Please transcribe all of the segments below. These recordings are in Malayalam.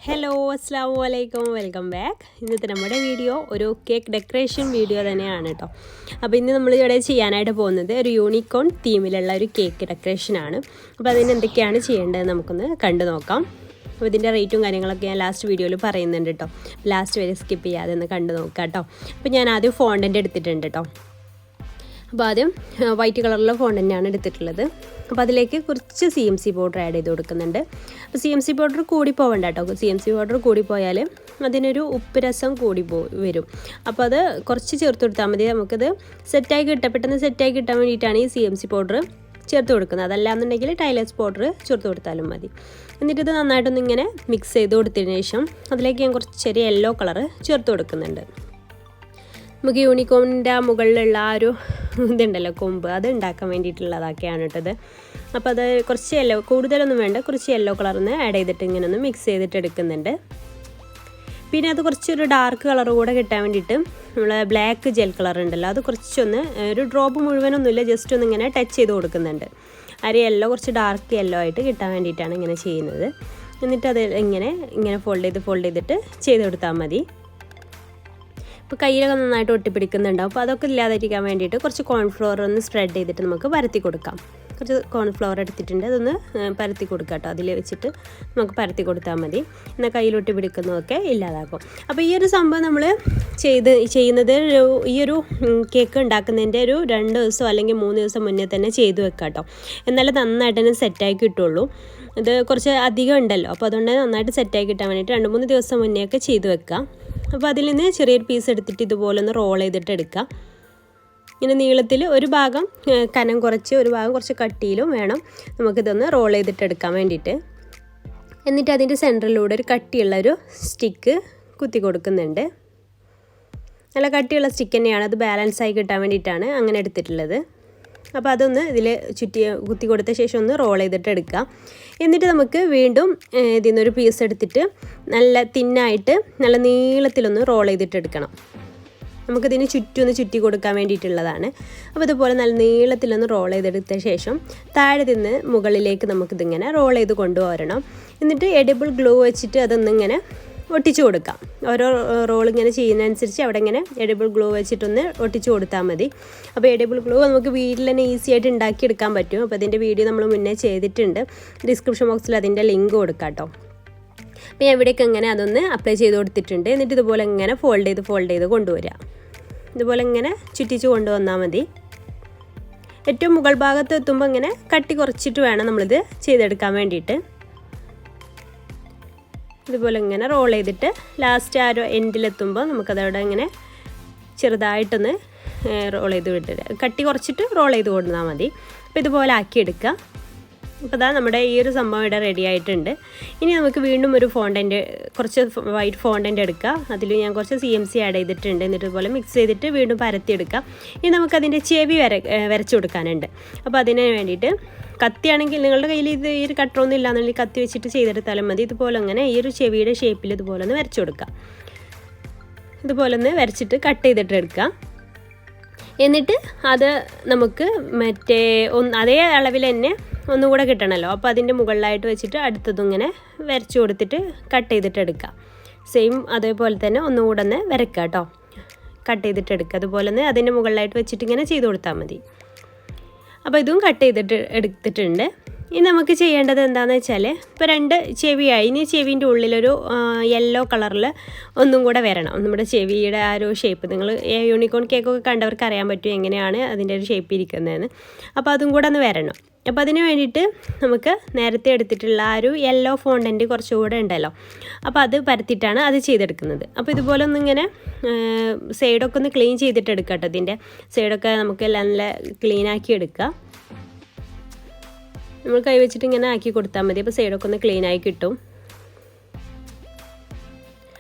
ഹലോ അസ്സലാമു അലൈക്കും വെൽക്കം ബാക്ക്. ഇന്നത്തെ നമ്മുടെ വീഡിയോ ഒരു കേക്ക് ഡെക്കറേഷൻ വീഡിയോ തന്നെയാണ് കേട്ടോ. അപ്പോൾ ഇന്ന് നമ്മൾ ഇവിടെ ചെയ്യാനായിട്ട് പോകുന്നത് ഒരു യൂണിക്കോൺ തീമിലുള്ള ഒരു കേക്ക് ഡെക്കറേഷനാണ്. അപ്പോൾ അതിന് എന്തൊക്കെയാണ് ചെയ്യേണ്ടത് നമുക്കൊന്ന് കണ്ടു നോക്കാം. അപ്പോൾ ഇതിൻ്റെ റേറ്റും കാര്യങ്ങളൊക്കെ ഞാൻ ലാസ്റ്റ് വീഡിയോയിൽ പറയുന്നുണ്ട് കേട്ടോ. ലാസ്റ്റ് വരെ സ്കിപ്പ് ചെയ്യാതെ ഒന്ന് കണ്ടു നോക്കാം കേട്ടോ. അപ്പോൾ ഞാൻ ആദ്യം ഫോണ്ടൻ്റ് എടുത്തിട്ടുണ്ട് കേട്ടോ. അപ്പോൾ ആദ്യം വൈറ്റ് കളറിലുള്ള ഫോണ്ടൻ്റാണ് എടുത്തിട്ടുള്ളത്. അപ്പോൾ അതിലേക്ക് കുറച്ച് CMC പൗഡർ ആഡ് ചെയ്ത് കൊടുക്കുന്നുണ്ട്. അപ്പോൾ CMC പൗഡർ കൂടി പോകണ്ട കേട്ടോ. CMC പൗഡർ കൂടി പോയാൽ അതിനൊരു ഉപ്പ് രസം കൂടി വരും. അപ്പോൾ അത് കുറച്ച് ചേർത്ത് കൊടുത്താൽ മതി. നമുക്കത് പെട്ടെന്ന് സെറ്റായി കിട്ടാൻ വേണ്ടിയിട്ടാണ് ഈ CMC പൗഡർ ചേർത്ത് കൊടുക്കുന്നത്. അതല്ലാന്നുണ്ടെങ്കിൽ ടൈലേഴ്സ് പൗഡർ ചേർത്ത് കൊടുത്താലും മതി. എന്നിട്ടിത് നന്നായിട്ടൊന്ന് ഇങ്ങനെ മിക്സ് ചെയ്ത് കൊടുത്തതിന് ശേഷം അതിലേക്ക് ഞാൻ കുറച്ച് ചെറിയ യെല്ലോ കളറ് ചേർത്ത് കൊടുക്കുന്നുണ്ട്. നമുക്ക് യൂണിക്കോണിൻ്റെ മുകളിലുള്ള ആ ഒരു ഇതുണ്ടല്ലോ കൊമ്പ്, അത് ഉണ്ടാക്കാൻ വേണ്ടിയിട്ടുള്ളതൊക്കെയാണ് കേട്ടത്. അപ്പോൾ അത് കുറച്ച് യെല്ലോ, കൂടുതലൊന്നും വേണ്ട, കുറച്ച് യെല്ലോ കളറിന്ന് ആഡ് ചെയ്തിട്ട് ഇങ്ങനെ ഒന്ന് മിക്സ് ചെയ്തിട്ട് എടുക്കുന്നുണ്ട്. പിന്നെ അത് കുറച്ചൊരു ഡാർക്ക് കളർ കൂടെ കിട്ടാൻ വേണ്ടിയിട്ട് നമ്മൾ ബ്ലാക്ക് ജെൽ കളർ ഉണ്ടല്ലോ, അത് കുറച്ചൊന്ന് ഒരു ഡ്രോപ്പ് മുഴുവനൊന്നുമില്ല, ജസ്റ്റ് ഒന്ന് ഇങ്ങനെ ടച്ച് ചെയ്ത് കൊടുക്കുന്നുണ്ട്. ആ യെല്ലോ കുറച്ച് ഡാർക്ക് യെല്ലോ ആയിട്ട് കിട്ടാൻ വേണ്ടിയിട്ടാണ് ഇങ്ങനെ ചെയ്യുന്നത്. എന്നിട്ട് അത് ഇങ്ങനെ ഫോൾഡ് ചെയ്തിട്ട് ചെയ്ത് കൊടുത്താൽ മതി. ഇപ്പോൾ കയ്യിലൊക്കെ നന്നായിട്ട് ഒട്ടിപ്പിടിക്കുന്നുണ്ടാവും. അപ്പോൾ അതൊക്കെ ഇല്ലാതിരിക്കാൻ വേണ്ടിയിട്ട് കുറച്ച് കോൺഫ്ലവർ ഒന്ന് സ്പ്രെഡ് ചെയ്തിട്ട് നമുക്ക് പരത്തി കൊടുക്കാം. കുറച്ച് കോൺഫ്ലവർ എടുത്തിട്ടുണ്ട്, അതൊന്ന് പരത്തി കൊടുക്കാം കേട്ടോ. അതിൽ വെച്ചിട്ട് നമുക്ക് പരത്തി കൊടുത്താൽ മതി. എന്നാൽ കയ്യിലൊട്ടി പിടിക്കുന്നതൊക്കെ ഇല്ലാതാക്കും. അപ്പോൾ ഈ ഒരു സംഭവം നമ്മൾ ചെയ്യുന്നത് ഈ ഒരു കേക്ക് ഉണ്ടാക്കുന്നതിൻ്റെ ഒരു 2 ദിവസം അല്ലെങ്കിൽ 3 ദിവസം മുന്നേ തന്നെ ചെയ്ത് വെക്കാം കേട്ടോ. എന്നാലും നന്നായിട്ട് തന്നെ സെറ്റായി കിട്ടുള്ളൂ. ഇത് കുറച്ച് അധികം ഉണ്ടല്ലോ, അപ്പോൾ അതുകൊണ്ട് നന്നായിട്ട് സെറ്റായി കിട്ടാൻ വേണ്ടിയിട്ട് 2-3 ദിവസം മുന്നേ ഒക്കെ ചെയ്ത് വെക്കാം. അപ്പോൾ അതിൽ നിന്ന് ചെറിയൊരു പീസ് എടുത്തിട്ട് ഇതുപോലെ ഒന്ന് റോൾ ചെയ്തിട്ട് എടുക്കാം. ഇങ്ങനെ നീളത്തിൽ ഒരു ഭാഗം കനം കുറച്ച്, ഒരു ഭാഗം കുറച്ച് കട്ടിയിലും വേണം നമുക്കിതൊന്ന് റോൾ ചെയ്തിട്ട് എടുക്കാൻ വേണ്ടിയിട്ട്. എന്നിട്ട് അതിൻ്റെ സെൻറ്ററിലൂടെ ഒരു കട്ടിയുള്ള ഒരു സ്റ്റിക്ക് കുത്തി കൊടുക്കുന്നുണ്ട്. നല്ല കട്ടിയുള്ള സ്റ്റിക്ക് തന്നെയാണ്, അത് ബാലൻസായി കിട്ടാൻ വേണ്ടിയിട്ടാണ് അങ്ങനെ എടുത്തിട്ടുള്ളത്. അപ്പോൾ അതൊന്ന് ഇതിൽ കുത്തി കൊടുത്ത ശേഷം ഒന്ന് റോൾ ചെയ്തിട്ട് എടുക്കുക. എന്നിട്ട് നമുക്ക് വീണ്ടും ഇതിൽ നിന്നൊരു പീസ് എടുത്തിട്ട് നല്ല തിന്നായിട്ട് നല്ല നീളത്തിലൊന്ന് റോൾ ചെയ്തിട്ട് എടുക്കണം. നമുക്കിതിന് ചുറ്റി കൊടുക്കാൻ വേണ്ടിയിട്ടുള്ളതാണ്. അപ്പോൾ ഇതുപോലെ നല്ല നീളത്തിലൊന്ന് റോൾ ചെയ്തെടുത്ത ശേഷം താഴെ നിന്ന് മുകളിലേക്ക് നമുക്കിതിങ്ങനെ റോൾ ചെയ്ത് കൊണ്ടുവരണം. എന്നിട്ട് എഡിബിൾ ഗ്ലൂ വെച്ചിട്ട് അതൊന്നിങ്ങനെ ഒട്ടിച്ചു കൊടുക്കാം. ഓരോ റോൾ ഇങ്ങനെ ചെയ്യുന്നതനുസരിച്ച് അവിടെ ഇങ്ങനെ എഡിബിൾ ഗ്ലൂ വെച്ചിട്ടൊന്ന് ഒട്ടിച്ചു കൊടുത്താൽ മതി. അപ്പോൾ എഡിബിൾ ഗ്ലൂ നമുക്ക് വീട്ടിൽ തന്നെ ഈസി ആയിട്ട് ഉണ്ടാക്കിയെടുക്കാൻ പറ്റും. അപ്പോൾ അതിൻ്റെ വീഡിയോ നമ്മൾ മുന്നേ ചെയ്തിട്ടുണ്ട്, ഡിസ്ക്രിപ്ഷൻ ബോക്സിൽ അതിൻ്റെ ലിങ്ക് കൊടുക്കാം കേട്ടോ. അപ്പോൾ ഞാൻ ഇവിടേക്ക് ഇങ്ങനെ അതൊന്ന് അപ്ലൈ ചെയ്ത് കൊടുത്തിട്ടുണ്ട്. എന്നിട്ട് ഇതുപോലെ ഇങ്ങനെ ഫോൾഡ് ചെയ്ത് കൊണ്ടുവരിക. ഇതുപോലെ ഇങ്ങനെ ചുറ്റിച്ച് കൊണ്ടുവന്നാൽ മതി. ഏറ്റവും മുകൾ ഭാഗത്ത് എത്തുമ്പോൾ ഇങ്ങനെ കട്ടി കുറച്ചിട്ട് വേണം നമ്മളിത് ചെയ്തെടുക്കാൻ വേണ്ടിയിട്ട്. ഇതുപോലെ ഇങ്ങനെ റോൾ ചെയ്തിട്ട് ലാസ്റ്റ് ആ ഒരു എൻഡിലെത്തുമ്പോൾ നമുക്കതവിടെ ഇങ്ങനെ ചെറുതായിട്ടൊന്ന് റോൾ ചെയ്ത് വിട്ടിട്ട് കട്ടി കുറച്ചിട്ട് റോൾ ചെയ്ത് കൊടുത്താൽ മതി. അപ്പോൾ ഇതുപോലെ ആക്കിയെടുക്കുക. അപ്പോൾ അതാ നമ്മുടെ ഈ ഒരു സംഭവം ഇവിടെ റെഡി ആയിട്ടുണ്ട്. ഇനി നമുക്ക് വീണ്ടും ഒരു ഫോണ്ടൻ്റ്, കുറച്ച് വൈറ്റ് ഫോണ്ടൻ്റ് എടുക്കുക. അതിൽ ഞാൻ കുറച്ച് CMC ആഡ് ചെയ്തിട്ടുണ്ട്. എന്നിട്ട് ഇതുപോലെ മിക്സ് ചെയ്തിട്ട് വീണ്ടും പരത്തിയെടുക്കാം. ഇനി നമുക്കതിൻ്റെ ചെവി വരച്ചു കൊടുക്കാനുണ്ട്. അപ്പോൾ അതിന് വേണ്ടിയിട്ട് കത്തിയാണെങ്കിൽ നിങ്ങളുടെ കയ്യിൽ ഈ ഒരു കട്ടറൊന്നും ഇല്ലാന്നുണ്ടെങ്കിൽ കത്തി വെച്ചിട്ട് ചെയ്തെടുത്താലും മതി. ഇതുപോലെ അങ്ങനെ ഈ ഒരു ചെവിയുടെ ഷേപ്പിൽ ഇതുപോലെ ഒന്ന് വരച്ചു കൊടുക്കാം. ഇതുപോലെ ഒന്ന് വരച്ചിട്ട് കട്ട് ചെയ്തിട്ട് എടുക്കുക. എന്നിട്ട് അത് നമുക്ക് അതേ അളവിൽ തന്നെ ഒന്നുകൂടെ കിട്ടണമല്ലോ. അപ്പോൾ അതിൻ്റെ മുകളിലായിട്ട് വെച്ചിട്ട് അടുത്തതും ഇങ്ങനെ വരച്ചു കൊടുത്തിട്ട് കട്ട് ചെയ്തിട്ട് എടുക്കുക. സെയിം അതേപോലെ തന്നെ ഒന്നുകൂടെ ഒന്ന് വരയ്ക്കുക കേട്ടോ. കട്ട് ചെയ്തിട്ട് എടുക്കുക. അതുപോലെ തന്നെ അതിൻ്റെ മുകളിലായിട്ട് വെച്ചിട്ട് ഇങ്ങനെ ചെയ്ത് കൊടുത്താൽ മതി. അപ്പോൾ ഇതും കട്ട് ചെയ്തിട്ട് എടുത്തിട്ടുണ്ട്. ഇനി നമുക്ക് ചെയ്യേണ്ടത് എന്താണെന്ന് വെച്ചാൽ, ഇപ്പോൾ 2 ചെവിയായി. ഇനി ചെവിൻ്റെ ഉള്ളിലൊരു യെല്ലോ കളറിൽ ഒന്നും കൂടെ വരണം. നമ്മുടെ ചെവിയുടെ ആ ഒരു ഷേപ്പ്, നിങ്ങൾ യൂണിക്കോൺ കേക്കൊക്കെ കണ്ടവർക്ക് അറിയാൻ പറ്റും എങ്ങനെയാണ് അതിൻ്റെ ഒരു ഷേപ്പ് ഇരിക്കുന്നതെന്ന്. അപ്പോൾ അതും കൂടെ ഒന്ന് വരണം. അപ്പോൾ അതിന് വേണ്ടിയിട്ട് നമുക്ക് നേരത്തെ എടുത്തിട്ടുള്ള ആ ഒരു യെല്ലോ ഫോണ്ടൻ്റ് കുറച്ചുകൂടെ ഉണ്ടല്ലോ, അപ്പോൾ അത് പരത്തിയിട്ടാണ് അത് ചെയ്തെടുക്കുന്നത്. അപ്പോൾ ഇതുപോലെ ഒന്നിങ്ങനെ സൈഡൊക്കെ ഒന്ന് ക്ലീൻ ചെയ്തിട്ട് എടുക്കാം കേട്ടോ. ഇതിൻ്റെ സൈഡൊക്കെ നമുക്ക് നല്ല ക്ലീനാക്കി എടുക്കുക. നമ്മൾ കൈ വെച്ചിട്ട് ഇങ്ങനെ ആക്കി കൊടുത്താൽ മതി. അപ്പോൾ സൈഡൊക്കെ ഒന്ന് ക്ലീനായി കിട്ടും.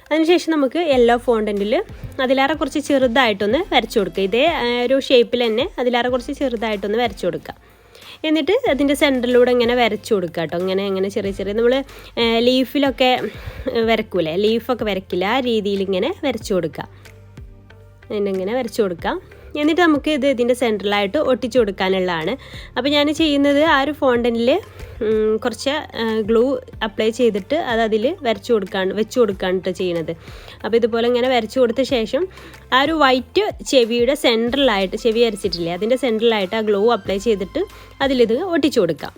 അതിനുശേഷം നമുക്ക് യെല്ലോ ഫോണ്ടൻറ്റിൽ അതിലേറെ കുറച്ച് ചെറുതായിട്ടൊന്ന് വരച്ചു കൊടുക്കുക. ഇതേ ഒരു ഷേപ്പിൽ തന്നെ അതിലേറെ കുറച്ച് ചെറുതായിട്ടൊന്ന് വരച്ചു കൊടുക്കുക. എന്നിട്ട് അതിൻ്റെ സെൻറ്ററിലൂടെ ഇങ്ങനെ വരച്ചു കൊടുക്കുക കേട്ടോ. ഇങ്ങനെ ചെറിയ നമ്മൾ ലീഫിലൊക്കെ വരക്കൂലേ, ലീഫൊക്കെ വരക്കില്ല, ആ രീതിയിൽ ഇങ്ങനെ വരച്ചു കൊടുക്കുക. അതിനിങ്ങനെ വരച്ചു കൊടുക്കുക. എന്നിട്ട് നമുക്ക് ഇതിൻ്റെ സെൻറ്ററിലായിട്ട് ഒട്ടിച്ചു കൊടുക്കാനുള്ളതാണ്. അപ്പോൾ ഞാൻ ചെയ്യുന്നത് ആ ഒരു ഫോണ്ടനിൽ കുറച്ച് ഗ്ലൂ അപ്ലൈ ചെയ്തിട്ട് അതിൽ വെച്ച് കൊടുക്കുകയാണ് ചെയ്യുന്നത്. അപ്പോൾ ഇതുപോലെ ഇങ്ങനെ വരച്ചു കൊടുത്ത ശേഷം ആ ഒരു വൈറ്റ് ചെവിയുടെ സെൻറ്ററിലായിട്ട്, ചെവി വരച്ചിട്ടില്ലേ അതിൻ്റെ സെൻറ്ററിലായിട്ട് ആ ഗ്ലൂ അപ്ലൈ ചെയ്തിട്ട് അതിലിത് ഒട്ടിച്ചു കൊടുക്കാം.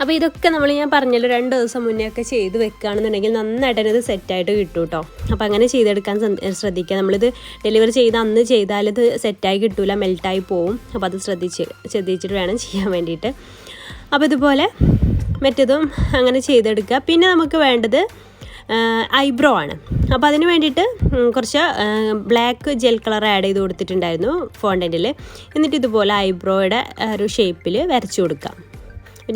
അപ്പോൾ ഇതൊക്കെ ഞാൻ പറഞ്ഞല്ലോ 2 ദിവസം മുന്നേ ഒക്കെ ചെയ്ത് വെക്കുകയാണെന്നുണ്ടെങ്കിൽ നന്നായിട്ട് ഇത് സെറ്റായിട്ട് കിട്ടും കേട്ടോ. അപ്പോൾ അങ്ങനെ ചെയ്തെടുക്കാൻ ശ്രദ്ധിക്കുക. നമ്മളിത് ഡെലിവറി ചെയ്ത് അന്ന് ചെയ്താൽ ഇത് സെറ്റായി കിട്ടില്ല, മെൽറ്റായി പോവും. അപ്പോൾ അത് ശ്രദ്ധിച്ചിട്ട് വേണം ചെയ്യാൻ വേണ്ടിയിട്ട്. അപ്പോൾ ഇതുപോലെ മറ്റേതും അങ്ങനെ ചെയ്തെടുക്കുക. പിന്നെ നമുക്ക് വേണ്ടത് ഐബ്രോ ആണ്. അപ്പോൾ അതിന് വേണ്ടിയിട്ട് കുറച്ച് ബ്ലാക്ക് ജെൽ കളർ ആഡ് ചെയ്ത് കൊടുത്തിട്ടുണ്ടായിരുന്നു ഫോണ്ടൻറ്റിൽ. എന്നിട്ട് ഇതുപോലെ ഐബ്രോയുടെ ഒരു ഷേപ്പിൽ വരച്ചു കൊടുക്കാം.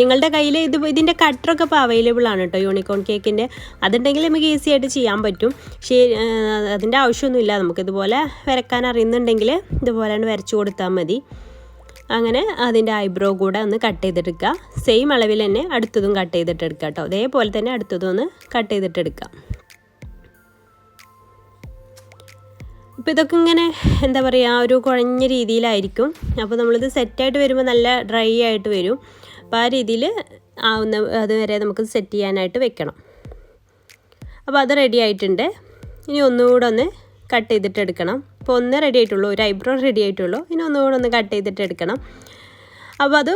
നിങ്ങളുടെ കയ്യിൽ ഇതിൻ്റെ കട്ടറൊക്കെ ഇപ്പോൾ അവൈലബിൾ ആണ് കേട്ടോ, യൂണിക്കോൺ കേക്കിൻ്റെ. അതുണ്ടെങ്കിൽ നമുക്ക് ഈസി ആയിട്ട് ചെയ്യാൻ പറ്റും. പക്ഷേ അതിൻ്റെ ആവശ്യമൊന്നുമില്ല. നമുക്കിതുപോലെ വരക്കാൻ അറിയുന്നുണ്ടെങ്കിൽ ഇതുപോലെ വരച്ചു കൊടുത്താൽ മതി. അങ്ങനെ അതിൻ്റെ ഐബ്രോ കൂടെ ഒന്ന് കട്ട് ചെയ്തെടുക്കുക. സെയിം അളവിൽ തന്നെ അടുത്തതും കട്ട് ചെയ്തിട്ടെടുക്കുക കേട്ടോ. അതേപോലെ തന്നെ അടുത്തതും ഒന്ന് കട്ട് ചെയ്തിട്ടെടുക്കുക. ഇപ്പോൾ ഇതൊക്കെ ഇങ്ങനെ എന്താ പറയുക, ഒരു കുഴഞ്ഞ രീതിയിലായിരിക്കും. അപ്പോൾ നമ്മളിത് സെറ്റായിട്ട് വരുമ്പോൾ നല്ല ഡ്രൈ ആയിട്ട് വരും. അപ്പോൾ ആ രീതിയിൽ അതുവരെ നമുക്ക് സെറ്റ് ചെയ്യാനായിട്ട് വെക്കണം. അപ്പോൾ അത് റെഡി ആയിട്ടുണ്ട്. ഇനി ഒന്നുകൂടെ ഒന്ന് കട്ട് ചെയ്തിട്ട് എടുക്കണം. ഇപ്പോൾ ഒന്ന് റെഡി ആയിട്ടുള്ളൂ, ഒരു ഐബ്രോ റെഡി ആയിട്ടുള്ളൂ. ഇനി ഒന്നുകൂടെ ഒന്ന് കട്ട് ചെയ്തിട്ട് എടുക്കണം. അപ്പോൾ അത്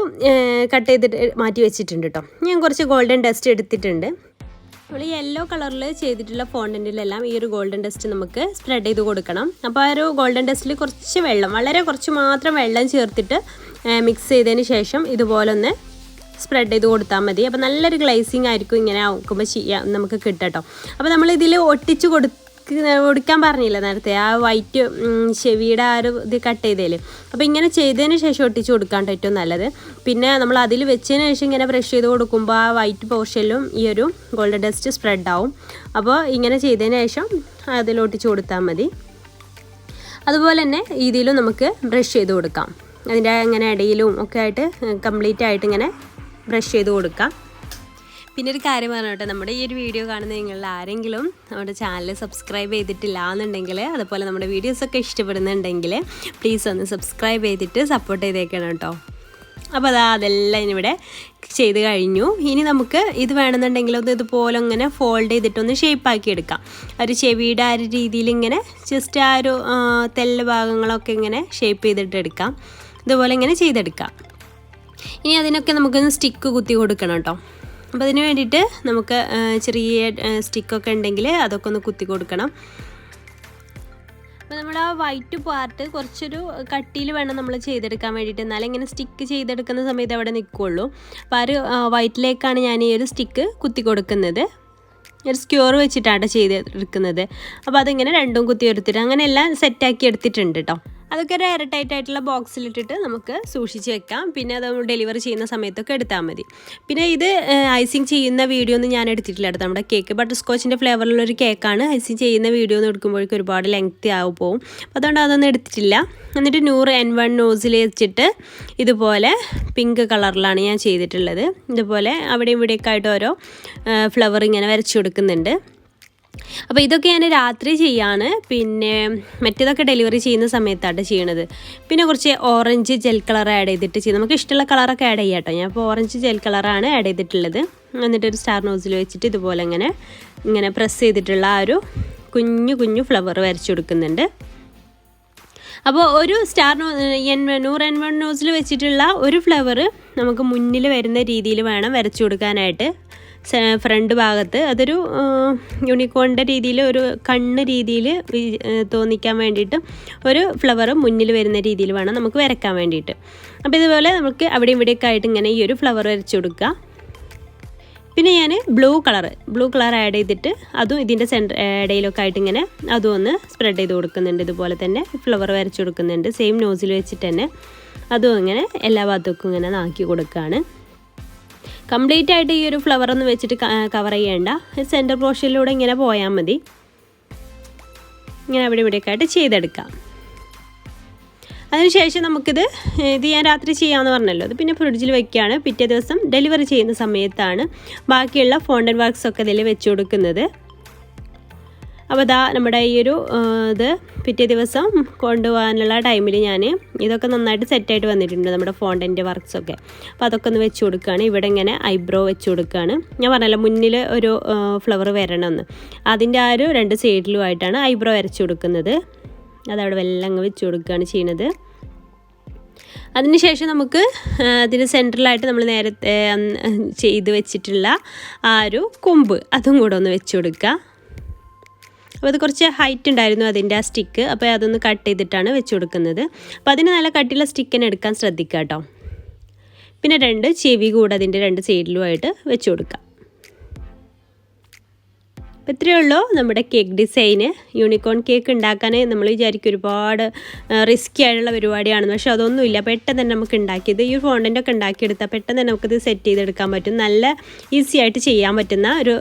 കട്ട് ചെയ്തിട്ട് മാറ്റി വെച്ചിട്ടുണ്ട് കേട്ടോ. ഞാൻ കുറച്ച് ഗോൾഡൻ ഡസ്റ്റ് എടുത്തിട്ടുണ്ട്. നമ്മൾ യെല്ലോ കളറിൽ ചെയ്തിട്ടുള്ള ഫോണ്ടൻറ്റിലെല്ലാം ഈ ഒരു ഗോൾഡൻ ഡസ്റ്റ് നമുക്ക് സ്പ്രെഡ് ചെയ്ത് കൊടുക്കണം. അപ്പോൾ ആ ഒരു ഗോൾഡൻ ഡസ്റ്റിൽ കുറച്ച് വെള്ളം, വളരെ കുറച്ച് മാത്രം വെള്ളം ചേർത്തിട്ട് മിക്സ് ചെയ്തതിന് ശേഷം ഇതുപോലെ ഒന്ന് സ്പ്രെഡ് ചെയ്ത് കൊടുത്താൽ മതി. അപ്പോൾ നല്ലൊരു ഗ്ലേസിങ് ആയിരിക്കും ഇങ്ങനെ ആക്കുമ്പോൾ നമുക്ക് കിട്ടട്ടോ. അപ്പോൾ നമ്മളിതിൽ ഒട്ടിച്ച് കൊടുക്കാൻ പറഞ്ഞില്ല നേരത്തെ, ആ വൈറ്റ് ചെവിയുടെ ആ ഒരു ഇത് കട്ട് ചെയ്തതിൽ. അപ്പോൾ ഇങ്ങനെ ചെയ്തതിന് ശേഷം ഒട്ടിച്ച് കൊടുക്കാൻ ഏറ്റവും നല്ലത്. പിന്നെ നമ്മൾ അതിൽ വെച്ചതിന് ശേഷം ഇങ്ങനെ ബ്രഷ് ചെയ്ത് കൊടുക്കുമ്പോൾ ആ വൈറ്റ് പോർഷനിലും ഈ ഒരു ഗോൾഡൻ ഡസ്റ്റ് സ്പ്രെഡ് ആവും. അപ്പോൾ ഇങ്ങനെ ചെയ്തതിന് ശേഷം അതിൽ ഒട്ടിച്ച് കൊടുത്താൽ മതി. അതുപോലെ തന്നെ ഇതിലും നമുക്ക് ബ്രഷ് ചെയ്ത് കൊടുക്കാം. അതിൻ്റെ ഇങ്ങനെ ഇടയിലും ഒക്കെ ആയിട്ട് കംപ്ലീറ്റ് ആയിട്ട് ഇങ്ങനെ ബ്രഷ് ചെയ്ത് കൊടുക്കാം. പിന്നെ ഒരു കാര്യം പറഞ്ഞോട്ടെ, നമ്മുടെ ഈ ഒരു വീഡിയോ കാണുന്ന നിങ്ങളിൽ ആരെങ്കിലും നമ്മുടെ ചാനൽ സബ്സ്ക്രൈബ് ചെയ്തിട്ടില്ല എന്നുണ്ടെങ്കിൽ, അതുപോലെ നമ്മുടെ വീഡിയോസൊക്കെ ഇഷ്ടപ്പെടുന്നുണ്ടെങ്കിൽ പ്ലീസ് ഒന്ന് സബ്സ്ക്രൈബ് ചെയ്തിട്ട് സപ്പോർട്ട് ചെയ്തേക്കണം കേട്ടോ. അപ്പോൾ അതെല്ലാം ഇവിടെ ചെയ്ത് കഴിഞ്ഞു. ഇനി നമുക്ക് ഇത് വേണമെന്നുണ്ടെങ്കിൽ ഒന്ന് ഇതുപോലെ ഇങ്ങനെ ഫോൾഡ് ചെയ്തിട്ടൊന്ന് ഷേപ്പാക്കി എടുക്കാം. ഒരു ചെവിയുടെ ആ ഒരു രീതിയിൽ ഇങ്ങനെ ജസ്റ്റ് ആ ഒരു തെല്ല് ഭാഗങ്ങളൊക്കെ ഇങ്ങനെ ഷേപ്പ് ചെയ്തിട്ട് എടുക്കാം. ഇതുപോലെ ഇങ്ങനെ ചെയ്തെടുക്കാം. ഇനി അതിനൊക്കെ നമുക്കൊന്ന് സ്റ്റിക്ക് കുത്തി കൊടുക്കണം കേട്ടോ. അപ്പോൾ അതിന് വേണ്ടിയിട്ട് നമുക്ക് ചെറിയ സ്റ്റിക്കൊക്കെ ഉണ്ടെങ്കിൽ അതൊക്കെ ഒന്ന് കുത്തി കൊടുക്കണം. അപ്പോൾ നമ്മൾ ആ വൈറ്റ് പാർട്ട് കുറച്ചൊരു കട്ടിയിൽ വേണം നമ്മൾ ചെയ്തെടുക്കാൻ വേണ്ടിയിട്ട്, എന്നാലും ഇങ്ങനെ സ്റ്റിക്ക് ചെയ്തെടുക്കുന്ന സമയത്ത് അവിടെ നിൽക്കുകയുള്ളൂ. അപ്പോൾ ആ ഒരു വൈറ്റിലേക്കാണ് ഞാൻ ഈ ഒരു സ്റ്റിക്ക് കുത്തി കൊടുക്കുന്നത്. ഒരു സ്ക്യൂർ വെച്ചിട്ടാണ് ചെയ്തെടുക്കുന്നത്. അപ്പോൾ അതിങ്ങനെ രണ്ടും കുത്തി എടുത്തിട്ട് അങ്ങനെ എല്ലാം സെറ്റാക്കി എടുത്തിട്ടുണ്ട് കേട്ടോ. അതൊക്കെ ഒരു എയർ ടൈറ്റ് ആയിട്ടുള്ള ബോക്സിലിട്ടിട്ട് നമുക്ക് സൂക്ഷിച്ച് വെക്കാം. പിന്നെ അത് ഡെലിവറി ചെയ്യുന്ന സമയത്തൊക്കെ എടുത്താൽ മതി. പിന്നെ ഇത് ഐസിങ് ചെയ്യുന്ന വീഡിയോ ഒന്നും ഞാൻ എടുത്തിട്ടില്ല കേട്ടോ. നമ്മുടെ കേക്ക് ബട്ടർ സ്കോച്ചിൻ്റെ ഫ്ലേവറിലുള്ളൊരു കേക്കാണ്. ഐസിങ് ചെയ്യുന്ന വീഡിയോ ഒന്നും എടുക്കുമ്പോഴേക്കും ഒരുപാട് ലെങ്തി പോകും. അപ്പോൾ അതുകൊണ്ട് അതൊന്നും എടുത്തിട്ടില്ല. എന്നിട്ട് 100 N1 നോസിൽ വെച്ചിട്ട് ഇതുപോലെ പിങ്ക് കളറിലാണ് ഞാൻ ചെയ്തിട്ടുള്ളത്. ഇതുപോലെ അവിടെ ഇവിടെയൊക്കെ ആയിട്ട് ഓരോ ഫ്ലവർ ഇങ്ങനെ വരച്ചു കൊടുക്കുന്നുണ്ട്. അപ്പോൾ ഇതൊക്കെ ഞാൻ രാത്രി ചെയ്യാണ്. പിന്നെ മറ്റേതൊക്കെ ഡെലിവറി ചെയ്യുന്ന സമയത്താണ് ചെയ്യണത്. പിന്നെ കുറച്ച് ഓറഞ്ച് ജെൽ കളർ ആഡ് ചെയ്തിട്ട് ചെയ്ത് നമുക്ക് ഇഷ്ടമുള്ള കളറൊക്കെ ആഡ് ചെയ്യാം കേട്ടോ. ഞാൻ ഇപ്പോൾ ഓറഞ്ച് ജെൽ കളറാണ് ആഡ് ചെയ്തിട്ടുള്ളത്. എന്നിട്ടൊരു സ്റ്റാർ നോസിൽ വെച്ചിട്ട് ഇതുപോലെ ഇങ്ങനെ പ്രസ് ചെയ്തിട്ടുള്ള ആ ഒരു കുഞ്ഞു ഫ്ലവർ വരച്ചു കൊടുക്കുന്നുണ്ട്. അപ്പോൾ ഒരു 100 N1 നോസിൽ വെച്ചിട്ടുള്ള ഒരു ഫ്ലവർ നമുക്ക് മുന്നിൽ വരുന്ന രീതിയിൽ വേണം വരച്ചു കൊടുക്കാനായിട്ട്. ഫ്രണ്ട് ഭാഗത്ത് അതൊരു യൂണിക്കോണിൻ്റെ രീതിയിൽ ഒരു കണ്ണ് രീതിയിൽ തോന്നിക്കാൻ വേണ്ടിയിട്ട് ഒരു ഫ്ലവർ മുന്നിൽ വരുന്ന രീതിയിൽ വേണം നമുക്ക് വരയ്ക്കാൻ വേണ്ടിയിട്ട്. അപ്പോൾ ഇതുപോലെ നമുക്ക് അവിടെ ഇവിടെയൊക്കെ ആയിട്ട് ഇങ്ങനെ ഈ ഒരു ഫ്ലവർ വരച്ചു കൊടുക്കുക. പിന്നെ ഞാൻ ബ്ലൂ കളർ ആഡ് ചെയ്തിട്ട് അതും ഇതിൻ്റെ ഇടയിലൊക്കെ ആയിട്ട് ഇങ്ങനെ അതും ഒന്ന് സ്പ്രെഡ് ചെയ്ത് കൊടുക്കുന്നുണ്ട്. ഇതുപോലെ തന്നെ ഫ്ലവർ വരച്ചു കൊടുക്കുന്നുണ്ട്. സെയിം നോസിൽ വെച്ചിട്ട് തന്നെ അതും ഇങ്ങനെ എല്ലാ ഭാഗത്തേക്കും ഇങ്ങനെ നാക്കി കൊടുക്കുകയാണ്. കംപ്ലീറ്റ് ആയിട്ട് ഈ ഒരു ഫ്ലവർ ഒന്ന് വെച്ചിട്ട് കവർ ചെയ്യേണ്ട, സെൻറ്റർ പോർഷനിലൂടെ ഇങ്ങനെ പോയാൽ മതി. ഇങ്ങനെ അവിടെ ഇവിടെയൊക്കെ ആയിട്ട് ചെയ്തെടുക്കാം. അതിനുശേഷം ഇത് ഞാൻ രാത്രി ചെയ്യാമെന്ന് പറഞ്ഞല്ലോ, അത് പിന്നെ ഫ്രിഡ്ജിൽ വെക്കുകയാണ്. പിറ്റേ ദിവസം ഡെലിവറി ചെയ്യുന്ന സമയത്താണ് ബാക്കിയുള്ള ഫോണ്ടൻ വർക്ക്സ് ഒക്കെ ഇതിൽ വെച്ച് കൊടുക്കുന്നത്. അപ്പോൾ ഇതാ നമ്മുടെ ഈ ഒരു ഇത് പിറ്റേ ദിവസം കൊണ്ടുപോകാനുള്ള ടൈമിൽ ഞാൻ ഇതൊക്കെ നന്നായിട്ട് സെറ്റായിട്ട് വന്നിട്ടുണ്ട്, നമ്മുടെ ഫോണ്ടൻ്റെ വർക്ക്സൊക്കെ. അപ്പോൾ അതൊക്കെ ഒന്ന് വെച്ച് കൊടുക്കുകയാണ്. ഇവിടെ ഇങ്ങനെ ഐബ്രോ വെച്ച് കൊടുക്കുകയാണ്. ഞാൻ പറഞ്ഞല്ലോ മുന്നിൽ ഒരു ഫ്ലവർ വരണമെന്ന്, അതിൻ്റെ ആ ഒരു 2 സൈഡിലുമായിട്ടാണ് ഐബ്രോ വരച്ച് കൊടുക്കുന്നത്. അതവിടെ വെള്ളം അങ്ങ് വെച്ച് കൊടുക്കുകയാണ് ചെയ്യുന്നത്. അതിനുശേഷം നമുക്ക് അതിന് സെൻട്രലായിട്ട് നമ്മൾ നേരത്തെ ചെയ്ത് വെച്ചിട്ടുള്ള ആ ഒരു കൊമ്പ് അതും കൂടെ ഒന്ന് വെച്ച് കൊടുക്കുക. അപ്പോൾ അത് കുറച്ച് ഹൈറ്റ് ഉണ്ടായിരുന്നു അതിൻ്റെ ആ സ്റ്റിക്ക്, അപ്പോൾ അതൊന്ന് കട്ട് ചെയ്തിട്ടാണ് വെച്ച് കൊടുക്കുന്നത്. അപ്പോൾ അതിന് നല്ല കട്ടിയുള്ള സ്റ്റിക്കിനെ എടുക്കാൻ ശ്രദ്ധിക്കുക കേട്ടോ. പിന്നെ 2 ചെവി കൂടെ അതിൻ്റെ 2 സൈഡിലുമായിട്ട് വെച്ച് കൊടുക്കുക. അപ്പോൾ ഇത്രയേ ഉള്ളൂ നമ്മുടെ കേക്ക് ഡിസൈന്. യൂണിക്കോൺ കേക്ക് ഉണ്ടാക്കാൻ നമ്മൾ വിചാരിക്കും ഒരുപാട് റിസ്ക്കി ആയിട്ടുള്ള പരിപാടിയാണെന്ന്, പക്ഷേ അതൊന്നുമില്ല. പെട്ടെന്ന് തന്നെ നമുക്ക് ഉണ്ടാക്കിയത് ഈ ഫോണ്ടൻ്റൊക്കെ ഉണ്ടാക്കിയെടുത്താൽ പെട്ടെന്ന് തന്നെ നമുക്കിത് സെറ്റ് ചെയ്തെടുക്കാൻ പറ്റും. നല്ല ഈസി ആയിട്ട് ചെയ്യാൻ പറ്റുന്ന ഒരു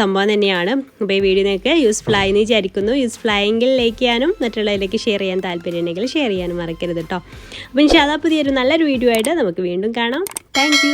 സംഭവം തന്നെയാണ്. അപ്പോൾ ഈ വീഡിയോ നിങ്ങൾക്ക് യൂസ്ഫുൾ ആയെന്ന് വിചാരിക്കുന്നു. യൂസ്ഫുൾ ആയെങ്കിൽ ലൈക്ക് ചെയ്യാനും മറ്റുള്ളവരിലേക്ക് ഷെയർ ചെയ്യാൻ താല്പര്യമുണ്ടെങ്കിൽ ഷെയർ ചെയ്യാനും മറക്കരുത് കേട്ടോ. അപ്പോൾ ഇൻഷാല്ലാ പുതിയൊരു നല്ലൊരു വീഡിയോ ആയിട്ട് നമുക്ക് വീണ്ടും കാണാം. താങ്ക്